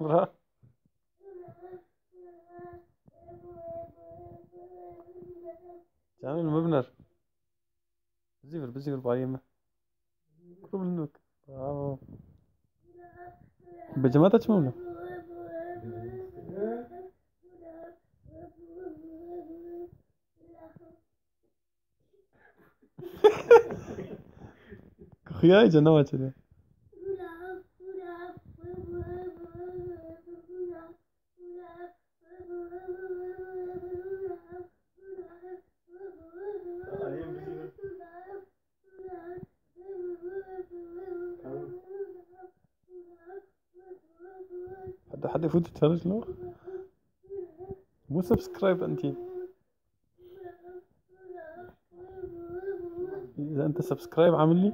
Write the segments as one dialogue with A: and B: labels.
A: برافو. تعمل مبنر. بزيفر بايمة. كروب النوك. برافو. بجماعة تشمونه. خياي جنوات كذا. حد يفوت يتفرج له. مو سبسكرايب انتي. اذا انت سبسكرايب عامل لي.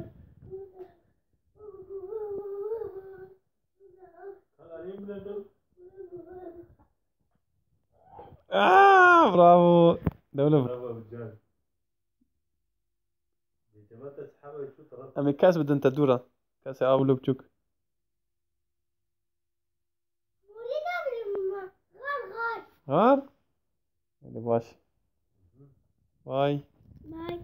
A: برافو. دولة. أمي كاس بدن تدورة. كاس أولو بتشوك. غار. اللي باش. باي. باي.